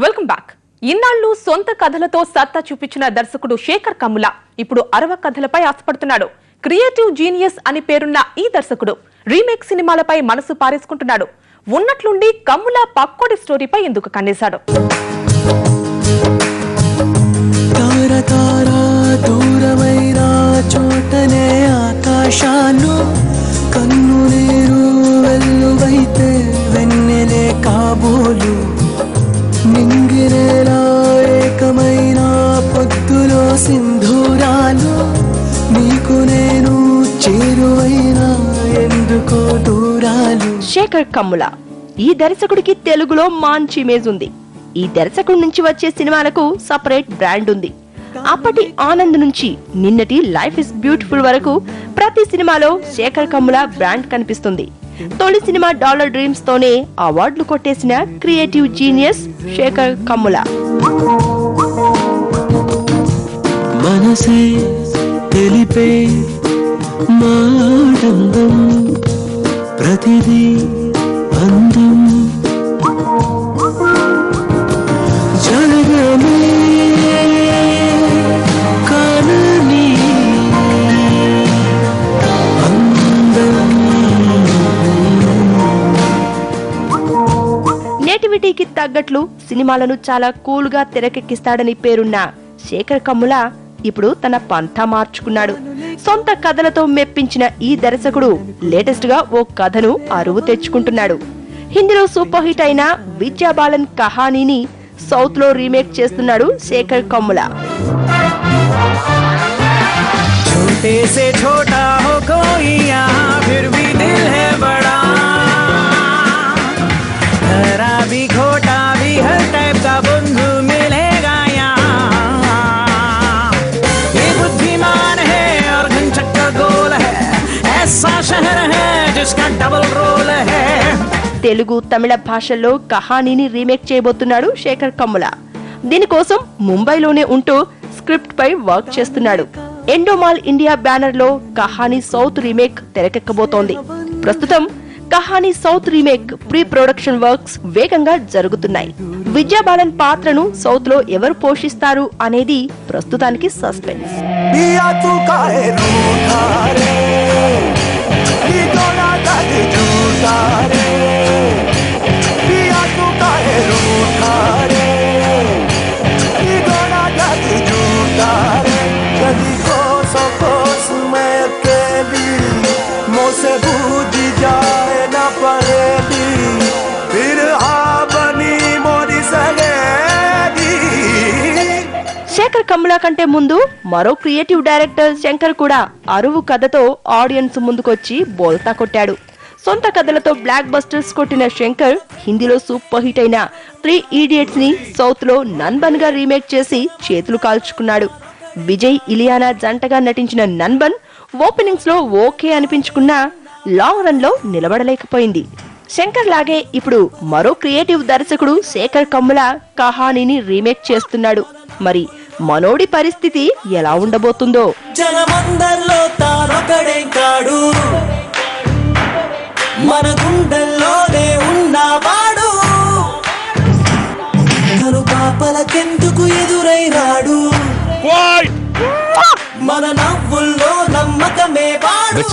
Welcome back. ఇన్నాళ్లు సొంత కథలతో సత్తా చూపించిన దర్శకుడు శేఖర్ కమ్ముల ఇప్పుడు అరవ కథలపై ఆశపడుతున్నాడు. క్రియేటివ్ జీనియస్ అని పేరున్న ఈ దర్శకుడు రీమేక్ సినిమాలపై మనసు పారేసుకుంటున్నాడు. ఉన్నట్లుండి కమ్ముల పక్కోడి స్టోరీపై ఎందుకు కన్నేశాడు. సింధూరాలు నీకు నేను చేరువైనా ఎందుకో దూరాలు. శేఖర్ కమ్ముల ఈ దర్శకుడికి తెలుగులో మంచి ఇమేజ్ ఉంది. ఈ దర్శకుడి నుంచి వచ్చే సినిమాలకు సపరేట్ బ్రాండ్ ఉంది. అప్పటి ఆనంద్ నుంచి నిన్నటి లైఫ్ ఇస్ బ్యూటిఫుల్ వరకు ప్రతి సినిమాలో శేఖర్ కమ్ముల బ్రాండ్ కనిపిస్తుంది. తొలి సినిమా డాలర్ డ్రీమ్స్ తోనే అవార్డులు కొట్టేసిన క్రియేటివ్ జీనియస్ శేఖర్ కమ్ముల. మనసే తెలిపే మాటందం ప్రతిదీ అందం జగమే కానని అందం. నేటివిటీకి తగ్గట్లు సినిమాలను చాలా కూల్ గా తెరకెక్కిస్తాడని పేరున్న శేఖర్ కమ్ముల ఇప్పుడు తన పంథా మార్చుకున్నాడు. సొంత కథలతో మెప్పించిన ఈ దర్శకుడు లేటెస్ట్ గా ఓ కథను అరువు తెచ్చుకుంటున్నాడు. హిందీలో సూపర్ హిట్ అయిన విద్యా బాలన్ కహానీని సౌత్ లో రీమేక్ చేస్తున్నాడు శేఖర్ కమ్ముల. తెలుగు తమిళ భాషల్లో కహానీని రీమేక్ చేయబోతున్నాడు శేఖర్ కమ్ముల. దీనికోసం ముంబైలోనే ఉంటూ స్క్రిప్ట్ పై వర్క్ చేస్తున్నాడు. ఎండోమాల్ ఇండియా బ్యానర్ లో కహానీ సౌత్ రీమేక్ తెరకెక్కబోతోంది. ప్రస్తుతం Kahaani south remake pre production works వేగంగా జరుగుతున్నాయి. విద్యా బాలన్ పాత్రను సౌత్ లో ఎవరు పోషిస్తారు అనేది ప్రస్తుతానికి సస్పెన్స్. శేఖర్ కమ్ముల కంటే ముందు మరో క్రియేటివ్ డైరెక్టర్ శంకర్ కూడా అరువు కథతో ఆడియన్స్ ముందుకొచ్చి బోల్తా కొట్టాడు. సొంత కథలతో బ్లాక్ బస్టర్స్ కొట్టిన శంకర్ హిందీలో సూపర్ హిట్ అయిన 3 Idiots ని సౌత్ లో నన్బన్ గా రీమేక్ చేసి చేతులు కాల్చుకున్నాడు. విజయ్ ఇలియానా జంటగా నటించిన నన్బన్ ఓపెనింగ్స్ లో ఓకే అనిపించుకున్నా లాంగ్ రన్ లో నిలబడలేకపోయింది. శంకర్ లాగే ఇప్పుడు మరో క్రియేటివ్ దర్శకుడు శేఖర్ కమ్ముల కహానీని రీమేక్ చేస్తున్నాడు. మరి మనోడి పరిస్థితి ఎలా ఉండబోతుందో. జనమందరిలో తానొకడే కాడు, మన గుండెల్లోనే ఉన్నవాడు, తను పాపలకెందుకు ఎదురైనాడు, మన నవ్వుల్లో నమ్మకమే వాడు.